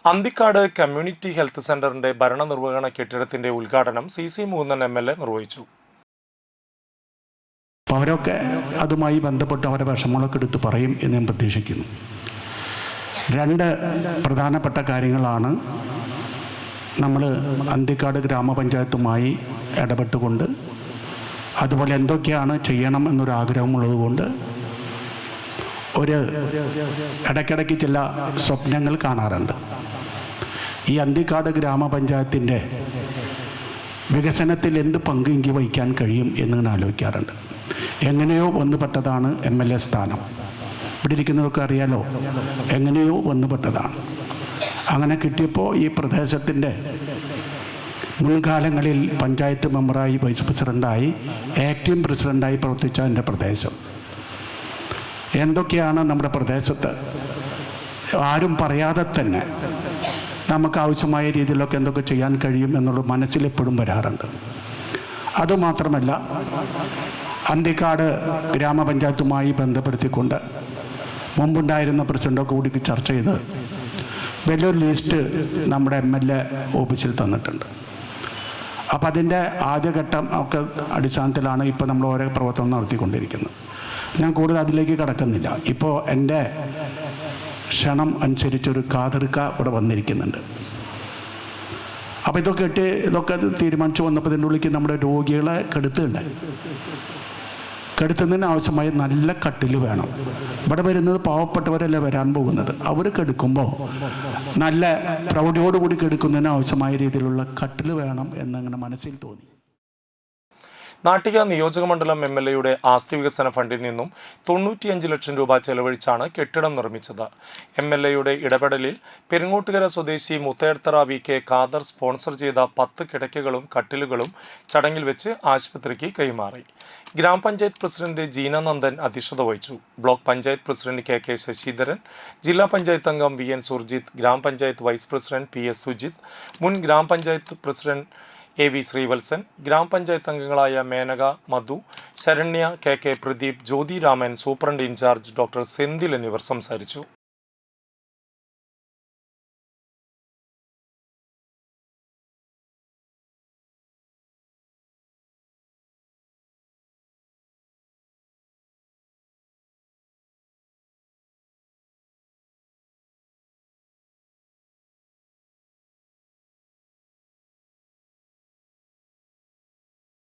Anthikad community health സെന്ററിന്റെ ഭരണനിർവഹണ കെട്ടിടത്തിന്റെ ഉദ്ഘാടനം CC മൂന്നൻ MLA നിർവഹിച്ചു. അവരൊക്കെ അതുമായി ബന്ധപ്പെട്ട് അവരുടെ വിഷമങ്ങളൊക്കെ എടുത്ത് പറയും എന്ന് ഞാൻ പ്രതീക്ഷിക്കുന്നു. രണ്ട് പ്രധാനപ്പെട്ട കാര്യങ്ങളാണ് നമ്മൾ അന്തിക്കാട് ഗ്രാമപഞ്ചായത്തുമായി ഇടപെട്ടുകൊണ്ട് അതുപോലെ എന്തൊക്കെയാണ് ചെയ്യണം എന്നൊരാഗ്രഹമുള്ളതുകൊണ്ട് ഇടയ്ക്കിടയ്ക്ക് ചില സ്വപ്നങ്ങൾ കാണാറുണ്ട്. ഈ അന്തിക്കാട് ഗ്രാമപഞ്ചായത്തിൻ്റെ വികസനത്തിൽ എന്ത് പങ്ക് എനിക്ക് വഹിക്കാൻ കഴിയും എന്നിങ്ങനെ ആലോചിക്കാറുണ്ട്. എങ്ങനെയോ വന്നുപെട്ടതാണ് MLA സ്ഥാനം. ഇവിടെ ഇരിക്കുന്നവർക്ക് അറിയാലോ, എങ്ങനെയോ വന്നുപെട്ടതാണ്. അങ്ങനെ കിട്ടിയപ്പോൾ ഈ പ്രദേശത്തിൻ്റെ മുൻകാലങ്ങളിൽ പഞ്ചായത്ത് മെമ്പറായി, വൈസ് പ്രസിഡൻ്റായി, ആക്ടിംഗ് പ്രസിഡൻ്റായി പ്രവർത്തിച്ച എൻ്റെ പ്രദേശം എന്തൊക്കെയാണ് നമ്മുടെ പ്രദേശത്ത് ആരും പറയാതെ തന്നെ നമുക്ക് ആവശ്യമായ രീതിയിലൊക്കെ എന്തൊക്കെ ചെയ്യാൻ കഴിയും എന്നുള്ളത് മനസ്സിലെപ്പോഴും വരാറുണ്ട്. അതുമാത്രമല്ല, അന്തിക്കാട് ഗ്രാമപഞ്ചായത്തുമായി ബന്ധപ്പെടുത്തിക്കൊണ്ട് മുമ്പുണ്ടായിരുന്ന പ്രസിഡൻ്റൊക്കെ കൂടി ചർച്ച ചെയ്ത് വലിയൊരു ലിസ്റ്റ് നമ്മുടെ MLA ഓഫീസിൽ തന്നിട്ടുണ്ട്. അപ്പോൾ അതിൻ്റെ ആദ്യഘട്ടം ഒക്കെ അടിസ്ഥാനത്തിലാണ് ഇപ്പോൾ നമ്മൾ ഓരോ പ്രവർത്തനം നടത്തിക്കൊണ്ടിരിക്കുന്നത്. ഞാൻ കൂടുതൽ അതിലേക്ക് കടക്കുന്നില്ല. ഇപ്പോൾ എൻ്റെ ക്ഷണം അനുസരിച്ചൊരു കാതിർക്ക ഇവിടെ വന്നിരിക്കുന്നുണ്ട്. അപ്പോൾ ഇതൊക്കെ തീരുമാനിച്ചു വന്നപ്പോൾ ഇതിൻ്റെ ഉള്ളിലേക്ക് നമ്മുടെ രോഗികളെ കെടുത്തുന്നതിന് ആവശ്യമായ നല്ല കട്ടിൽ വേണം. ഇവിടെ വരുന്നത് പാവപ്പെട്ടവരല്ല വരാൻ പോകുന്നത്. അവർ കെടുക്കുമ്പോൾ നല്ല പ്രൗഢിയോടുകൂടി കെടുക്കുന്നതിന് ആവശ്യമായ രീതിയിലുള്ള കട്ടിൽ വേണം എന്നങ്ങനെ മനസ്സിൽ തോന്നി. നാട്ടിക നിയോജകമണ്ഡലം MLAയുടെ ആസ്തി വികസന ഫണ്ടിൽ നിന്നും 95 ലക്ഷം രൂപ ചെലവഴിച്ചാണ് കെട്ടിടം നിർമ്മിച്ചത്. MLAയുടെ ഇടപെടലിൽ പെരിങ്ങോട്ടുകര സ്വദേശി മുത്തേടത്തറ VK ഖാദർ സ്പോൺസർ ചെയ്ത 10 കിടക്കകളും കട്ടിലുകളും ചടങ്ങിൽ വെച്ച് ആശുപത്രിക്ക് കൈമാറി. ഗ്രാമപഞ്ചായത്ത് പ്രസിഡന്റ് ജീന നന്ദൻ അധ്യക്ഷത വഹിച്ചു. Block panchayat president KK Sasidharan, ജില്ലാ പഞ്ചായത്ത് അംഗം VN സുർജിത്ത്, ഗ്രാമപഞ്ചായത്ത് വൈസ് പ്രസിഡന്റ് PS സുജിത്ത്, മുൻ ഗ്രാമപഞ്ചായത്ത് പ്രസിഡന്റ് AV ശ്രീവത്സൻ, ഗ്രാമപഞ്ചായത്ത് അംഗങ്ങളായ Menaka, Madhu, Saranya, KK Pradeep, Jyothi Raman, superintendent in charge doctor Senthil എന്നിവർ സംസാരിച്ചു.